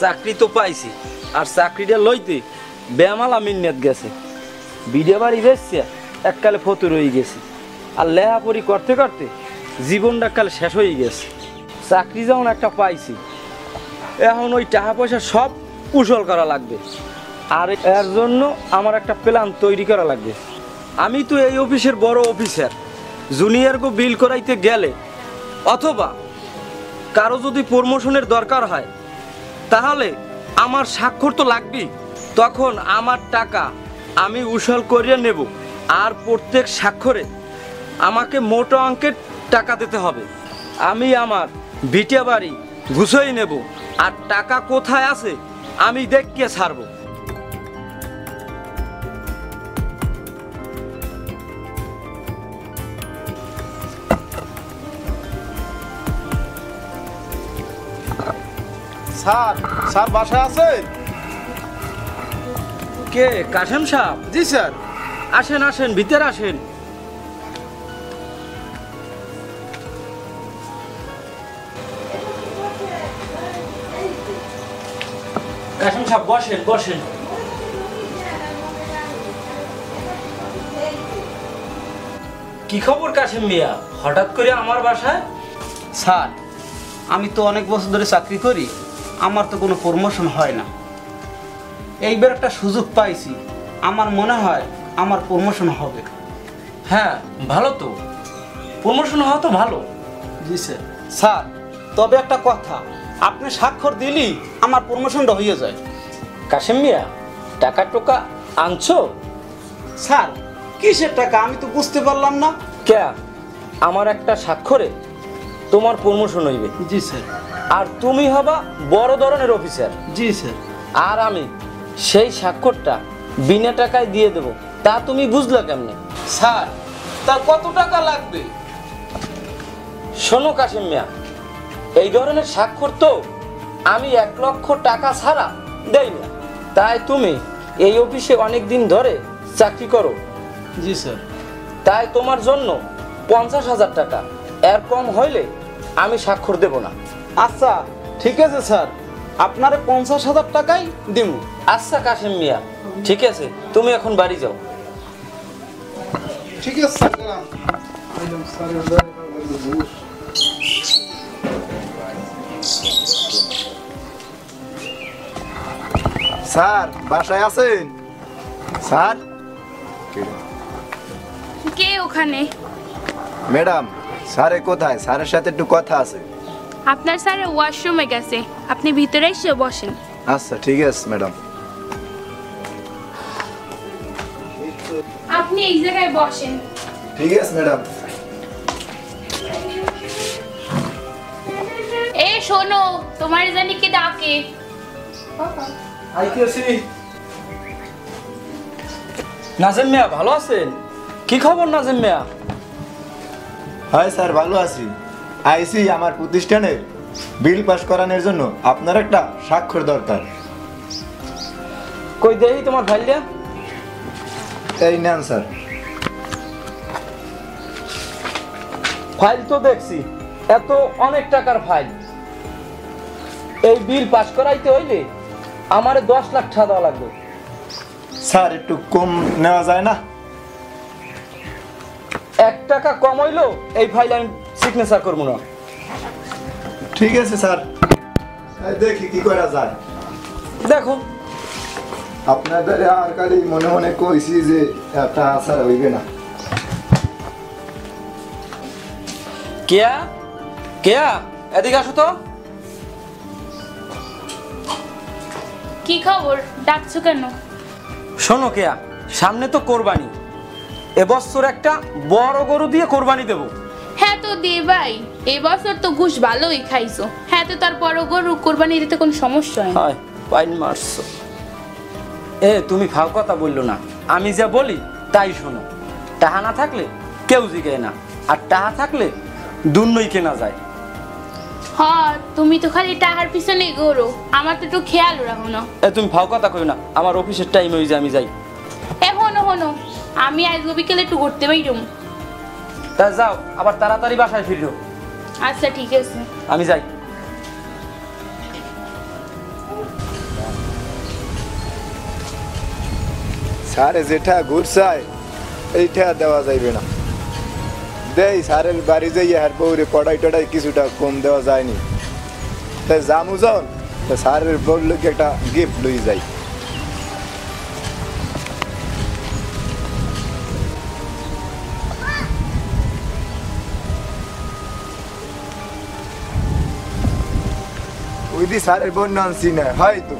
চাকরি তো পাইছি, আর চাকরিটা লইতে বেমালা মিন্নত গেছে। বিড়ে বাড়ি বেসছে এককালে ফতুর হয়ে গেছি, আর লেহাপড়ি করতে করতে জীবনটা কাল শেষ হয়ে গেছে। চাকরি যেমন একটা পাইছি, এখন ওই টাকা পয়সা সব কুশল করা লাগবে, আর এর জন্য আমার একটা প্ল্যান তৈরি করা লাগবে। আমি তো এই অফিসের বড় অফিসার, জুনিয়রকে বিল করাইতে গেলে অথবা কারো যদি প্রমোশনের দরকার হয় তাহলে আমার স্বাক্ষর তো লাগবেই। তখন আমার টাকা আমি উসুল করিয়ে নেব, আর প্রত্যেক স্বাক্ষরে আমাকে মোটা অঙ্কের টাকা দিতে হবে। আমি আমার ভিটে বাড়ি গুছিয়ে নেব, আর টাকা কোথায় আছে আমি দেখিয়ে ছাড়ব। স্যার, স্যার বাসায় আছেন? কে? কাশেম সাহেব? জি স্যার। আসেন আসেন, ভিতরে আসেন। কাশেম সাহেব বসেন বসেন। কি খবর কাশেম মিয়া, হঠাৎ করে আমার বাসায়? স্যার, আমি তো অনেক বছর ধরে চাকরি করি, আমার তো কোনো প্রমোশন হয় না। এইবার একটা সুযোগ পাইছি, আমার মনে হয় আমার প্রমোশন হবে। হ্যাঁ ভালো তো, প্রমোশন হওয়া তো ভালো। জি স্যার। স্যার, তবে একটা কথা, আপনি স্বাক্ষর দিলেই আমার প্রমোশনটা হয়ে যায়। কাশেম মিয়া, টাকা টোকা আনছো? স্যার, কিসের টাকা আমি তো বুঝতে পারলাম না। কে? আমার একটা স্বাক্ষরে তোমার প্রমোশন হইবে। জি স্যার। আর তুমি হবা বড় ধরনের অফিসার। জি স্যার। আর আমি সেই স্বাক্ষরটা বিনা টাকায় দিয়ে দেব, তা তুমি বুঝলা কেমনে? স্যার, তা কত টাকা লাগবে? শোনো কাশেম মিয়া, এই ধরনের স্বাক্ষর তো আমি 1 লক্ষ টাকা ছাড়া দেই না। তাই তুমি এই অফিসে অনেক দিন ধরে চাকরি করো। জি স্যার। তাই তোমার জন্য 50,000 টাকা, এর কম হইলে আমি স্বাক্ষর দেব না। আচ্ছা ঠিক আছে স্যার, আপনারে 50,000 টাকাই দিব। আচ্ছা কাশেম মিয়া, ঠিক আছে, তুমি এখন বাড়ি যাও। ঠিক আছে স্যার। স্যার বাসায় আছেন? স্যার? কে ওখানে? ম্যাডাম, স্যারে কোথায়? স্যারের সাথে একটু কথা আছে। আপনার স্যার ওয়াশরুমে গেছে, আপনি ভিতরে এসে বসেন। আচ্ছা ঠিক আছে ম্যাডাম। আপনি এই জায়গায় বসেন। ঠিক আছে ম্যাডাম। এ শোনো, তোমার জানি কে ডাকে। নাজিম মিয়া ভালো আছেন? কি খবর নাজিম মিয়া? হয় স্যার, ভালো আছি। আইসি আমার প্রতিষ্ঠানের বিল পাস করানোর জন্য আপনার একটা স্বাক্ষর দরকার। কই দেই তোমার ফাইলটা? এই নেন স্যার। ফাইল তো দেখছি, এত অনেক টাকার ফাইল। এই বিল পাস করাইতে হইলে আমারে 10 লাখ টাকা দেওয়া লাগবে। স্যার একটু কম নেওয়া যায় না? 1 টাকা কম হইলো এই ফাইল আমি সিগনেচার করবো না। ঠিক আছে স্যার, দেখি কি করা যায়। দেখো আপনাদের আর খালি মনে মনে কইছি যে একটা স্যার হইবে না। কেয়া কেয়া, এদিকে আসো তো। কি খবর, ডাকছো কেন? শোনো কেয়া, সামনে তো কোরবানি, এবছর একটা বড় গরু দিয়ে কোরবানি দেব। হ্যাঁ তো দে ভাই, এবছর তো ঘুষ ভালোই খাইছো। হ্যাঁ তো তারপর গরু কোরবানি দিতে কোনো সমস্যা হয় না। হয় পাইন মারছো। এ তুমি ফাও কথা বললো না, আমি যা বলি তাই শোনো। টাহা না থাকলে কেউ জিগায় না, আর টাহা থাকলে দুন্নই কেনা যায়। হ্যাঁ, তুমি তো খালি টাকার পিছনেই গরো, আমার তো একটু খেয়াল রাখো না। এ তুমি ফাও কথা কই না, আমার অফিসের টাইম হয়ে যায়, আমি যাই। এ হনো হনো, আমি আজ বিকেলে একটু ঘুরতে বাইরম। তা যাও, আবার তাড়াতাড়ি বাসায় ফিরো। আচ্ছা ঠিক আছে। আমি যাই। স্যারে যেটা ঘুরছায় এইটা দেওয়া যাইবে না। দেই স্যারের বাড়ি যাইয়া আর বউরে পড়াই টড়াই কিছুটা কম দেওয়া যায়নি, তাই জামু যখন তা স্যারের বউর লোকে একটা গিফট লই যাই। ওই দি স্যারের বোন নানছি না হয়তো।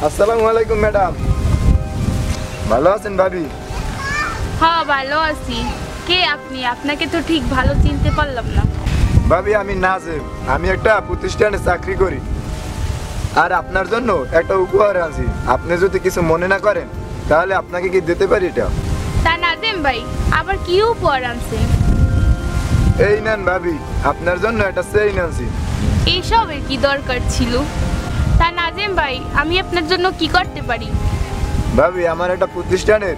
আসসালামু আলাইকুম ম্যাডাম, ভালো আছেন ভাবি? হ্যাঁ ভালো আছি। কে আপনি? আপনাকে তো ঠিক ভালো চিনতে পারলাম না। ভাবি আমি নাজিম, আমি একটা প্রতিষ্ঠানে চাকরি করি, আর আপনার জন্য একটা উপহার আনছি। আপনি যদি কিছু মনে না করেন তাহলে আপনাকে কি দিতে পারি এটা? তা নাজিম ভাই আবার কি উপহার আনছে? এই নেন ভাবি, আপনার জন্য একটা চেইন আনছি। এইসবের কি দরকার ছিল? তা নাজিম ভাই আমি আপনার জন্য কি করতে পারি? ভাবি আমার একটা প্রতিষ্ঠানের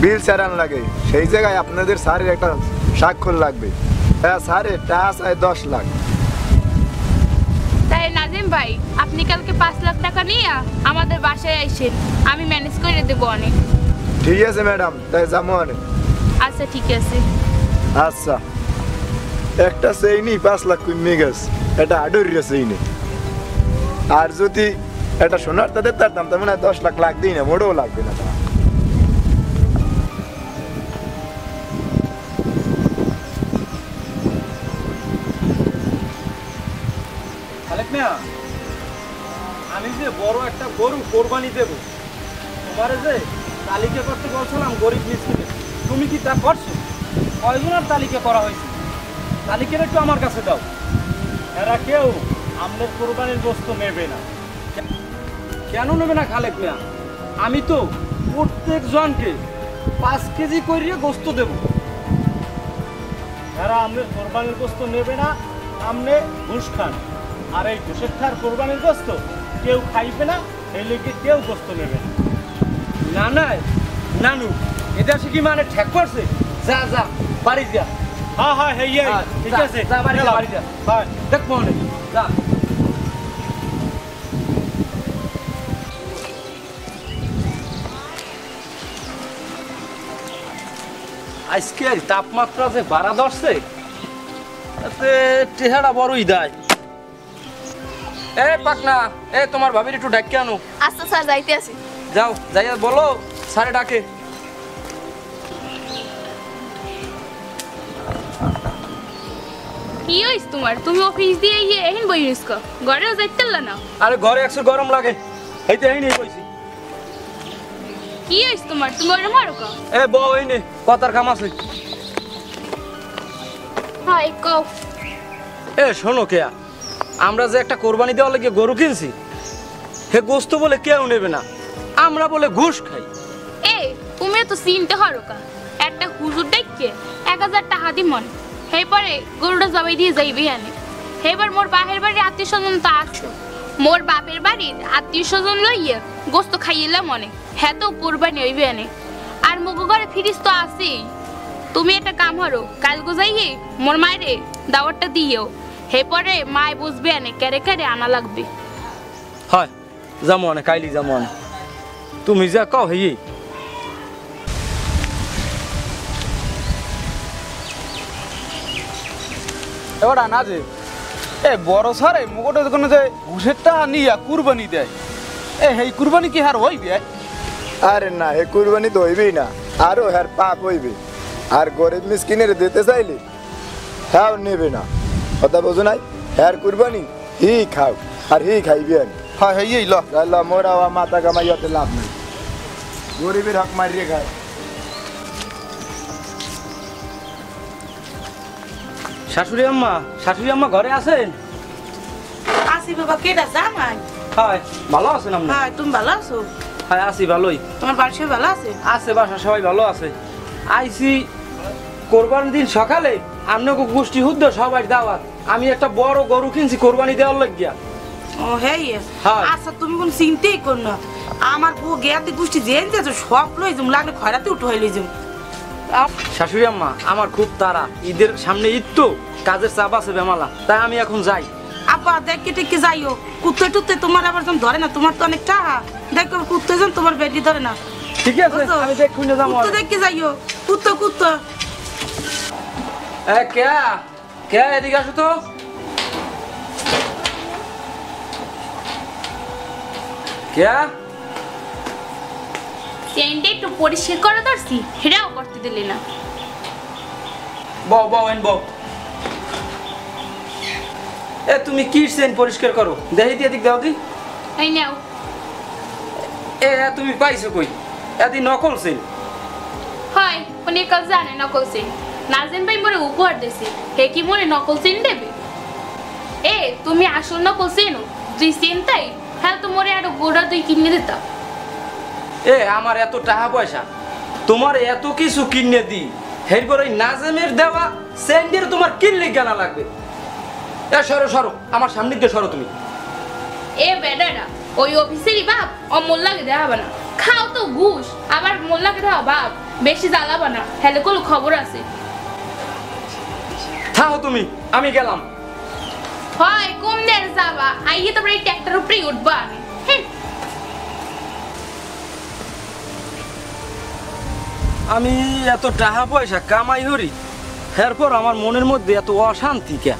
বিল চালান লাগে, সেই জায়গায় আপনাদের স্যারের একটা স্বাক্ষর লাগবে। হ্যাঁ স্যারের টাকা চাই 10 লাখ। তাই নাজিম ভাই আপনি কালকে 5 লাখ টাকা নিয়ে আমাদের বাসায় আইসেন, আমি ম্যানেজ করে দেবো অনেক। ঠিক আছে ম্যাডাম, তাই যাবো অনেক। আচ্ছা ঠিক আছে। আচ্ছা, একটা চেইনই 5 লাখ কমে গেছে, এটা আডুরিয়া চেইনে। আর যদি এটা সোনার তাদের তার দাম তার মানে 10 লাখ লাগবেই না, মোটেও লাগবে না। খালেক মিয়া, আমি যে বড় একটা গরু কোরবানি দেব, তোমারে যে তালিকা করতে বলছিলাম গরিব মিসকিনে, তুমি কি তা করছো? কয়জনের তালিকা করা হয়েছে? তালিকাটা একটু আমার কাছে দাও। এরা কেউ আমাদের কোরবানির বস্তু নেবে না। কেন নেবে না খালেক মিয়া? আমি তো প্রত্যেক জনকে 5 কেজি করে গোস্ত দেব। এরা আমাদের কোরবানির বস্তু নেবে না, আমনে ঘুষ খান। আর এই ঘুষের খার কোরবানির বস্তু কেউ খাইবে না, এই লোকে কেউ বস্তু নেবে না। না না নানু, এটা সে কি মানে ঠেক করছে? যা যা বাড়ি যা। হ্যাঁ হ্যাঁ হেই ঠিক যা, আছে, যা বাড়ি যা, বাড়ি যা। হ্যাঁ। দেখ মনে যা। আজকে তাপমাত্রা যে বাড়া ধরছে, তাতে চেহারা বড়ই দেয়। এ পাকনা, এ তোমার ভাবির একটু ডাকে আনো। আচ্ছা স্যার যাইতে আছি। যাও যাইয়া বলো স্যারে ডাকে। কি হইছ তোমার? তুমি অফিস দিয়ে গিয়ে এহিন বই নিস্ক, ঘরেও যাইতে না? আরে ঘরে একশো গরম লাগে, এইতে এই নেই কইছি। কি হইছ তোমার? তুমি ওরে মারো কা? এ বউ এই নে, কথার কাম আছে। হাই কও। এ শোনো কেয়া, আমরা যে একটা কোরবানি দেওয়ার লাগে গরু কিনছি, হে গোস্ত বলে কেউ নেবে না, আমরা বলে ঘুষ খাই। এ তুমি তো চিনতে হারো কা? একটা হুজুর ডাইকে 1000 টাকা দিমন, হে পরে গরুটা জবাই দিয়ে যাইবি আনে। হেবার মোর বাহের বাড়ির আত্মীয় স্বজন তো আসো, মোর বাপের বাড়ির আত্মীয় স্বজন লইয়া গোস্ত খাইলাম অনেক, হ্যাঁ তো কোরবানি হইবে আনে। আর মুগো ঘরে ফিরিস তো আছেই। তুমি একটা কাম হারো, কাল গোজাইয়ে মোর মায়েরে দাওয়াতটা দিও, হে পরে মায় বুঝবে আনে কেরে কেরে আনা লাগবে। হয় যাবো অনেক, কাইলি যাবো অনেক, তুমি যা কও হেই। এবার না যে এ বড় সারে মুগোটা যখন যে ঘুষের টাকা নিয়া কুরবানি দেয়, এ হেই কুরবানি কি হার হইবে? আরে না, হে কুরবানি তো হইবেই না, আরো হ্যার পাপ হইবে। আর গরিব মিসকিনের দিতে চাইলে হ্যাঁ নেবে না, কথা বোঝো নাই? হ্যার কুরবানি হি খাও আর হি খাইবে। আমি হ্যাঁ হেই ল মোরা মাথা কামাইয়াতে লাভ নেই, গরিবের হক মারিয়ে খায়। শাশুড়ি আম্মা ঘরে আছেন? আসি বাবা, কেডা জামাই? হয় ভালো আছেন আপনি? হ্যাঁ, তুমি ভালো আছো? হ্যাঁ আছি ভালোই। তোমার বাড়ির সবাই ভালো আছে? আছে, বাসা সবাই ভালো আছে। আইসি কোরবানির দিন সকালে আপনাকে গোষ্ঠী হুদ্দ সবাই দাওয়াত, আমি একটা বড় গরু কিনছি কোরবানি দেওয়ার লাগিয়া। ও হেই, হ্যাঁ। আচ্ছা তুমি কোন চিন্তাই কর না, আমার বউ গেয়াতে গোষ্ঠী জেন যাচ্ছ সব লই যাম, লাগলে খয়রাতে উঠো হয়ে লই যাম। শাশুড়ি আম্মা আমার খুব তাড়া, ঈদের সামনে ঈদ তো, কাজের চাপ আছে বেমালা, তাই আমি এখন যাই। আব্বা দেখে টেকে যাইও, কুত্তে টুত্তে তোমার আবার যখন ধরে না, তোমার তো অনেক টাকা। দেখো কুত্তে যেন তোমার বেটি ধরে না ঠিক আছে আমি দেখুন যাবো কুত্তে দেখতে যাইও কুত্তে কুত্তে এ কে কে এদিকে আসো তো কে চেনটা একটু পরিষ্কার করে ধরছি সেটাও করতে দিলি না। বউ বউ এন বউ এ তুমি কি চেন পরিষ্কার করো দেখি দিয়ে দিক দাও দি এই নাও। এ তুমি পাইছো কই এদি নকল চেন হয় উনি কাল জানে নকল চেন নাজেন ভাই মরে উপহার দিছে হে কি মরে নকল চেন দেবে? এ তুমি আসল নকল চেনো তুই চেন তাই হ্যাঁ তো মরে আরো গোড়া তুই কিনে দিতাম। এ আমার এত টাকা পয়সা তোমার এত কিছু কিনে দি এরপর ওই নাজেমের দেওয়া স্যান্ডের তোমার কিনলে কেনা লাগবে? এ সরো সরো আমার সামনে দিয়ে সরো তুমি। এ বেডারা ওই অফিসেরই বাপ অমূল লাগে দেওয়া না খাও তো ঘুষ আবার মোল্লাকে দেওয়া বাপ বেশি জ্বালাবা না হেলে কোনো খবর আছে। থাও তুমি আমি গেলাম। হয় কম দের যাবা আইয়ে তোমরা এই ট্র্যাক্টর উপরেই উঠবা আমি। আমি এত টাকা পয়সা কামাই করি এরপর আমার মনের মধ্যে এত অশান্তি কে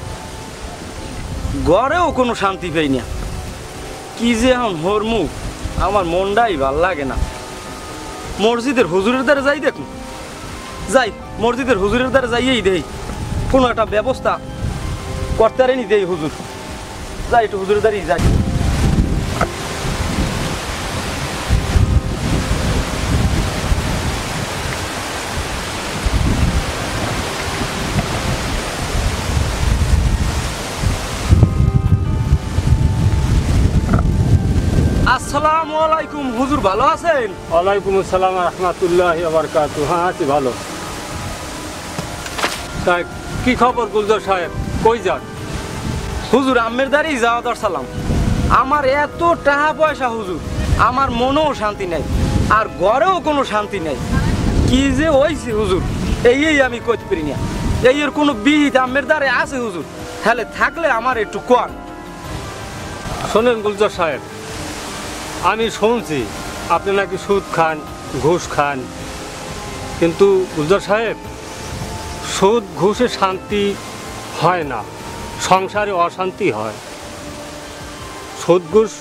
ঘরেও কোনো শান্তি পাই না কি যে এখন হরমু আমার মনটাই ভাল লাগে না। মসজিদের হুজুরের দ্বারা যাই দেখুন যাই মসজিদের হুজুরের দ্বারা যাইয়েই দেই কোনো একটা ব্যবস্থা করতে পারেনি দেই হুজুর যাই একটু হুজুরের দ্বারাই যাই। আসসালামু আলাইকুম হুজুর ভালো আছেন? ওয়ালাইকুম আসসালাম রহমতুল্লাহি ওয়া বারাকাতুহু। হ্যাঁ আছি ভালো। তাই কি খবর গুলজার সাহেব, কই যান? হুজুর আম্মের দ্বারাই যাওয়া দরসালাম। আমার এত টাকা পয়সা হুজুর আমার মনেও শান্তি নেই আর ঘরেও কোনো শান্তি নেই কি যে হয়েছে হুজুর এই আমি কইতে পারি না। এই এর কোনো বিহিত আম্মের দ্বারে আছে হুজুর তাহলে থাকলে আমার একটু কোয়ান। শোনেন গুলজার সাহেব, আমি শুনছি আপনি নাকি সুদ খান ঘুষ খান, কিন্তু গুলজার সাহেব সুদ ঘুষে শান্তি হয় না, সংসারে অশান্তি হয়। সুদ ঘুষ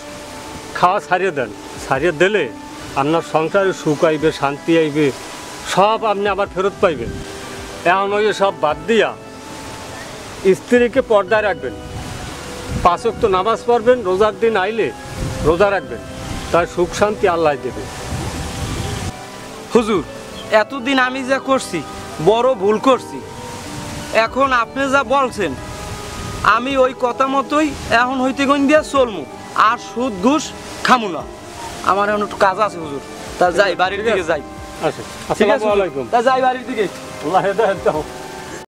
খাওয়া ছাড়িয়ে দেন, ছাড়িয়ে দিলে আপনার সংসারে সুখ আইবে শান্তি আইবে সব আপনি আবার ফেরত পাইবেন। এখন ওই সব বাদ দিয়া স্ত্রীকে পর্দায় রাখবেন, 5 ওয়াক্ত নামাজ পড়বেন, রোজার দিন আইলে রোজা রাখবেন, তার সুখ শান্তি আল্লাহ দেবে। হুজুর এতদিন আমি যা করছি বড় ভুল করছি, এখন আপনি যা বলছেন আমি ওই কথা মতোই এখন হইতে গন দিয়া চলমু আর সুদ ঘুষ খামু না। আমার এখন একটু কাজ আছে হুজুর তা যাই বাড়ির দিকে যাই। আচ্ছা ঠিক আছে আসসালামু আলাইকুম। তা যাই বাড়ির দিকে। আল্লাহ হেদায়েত দাও।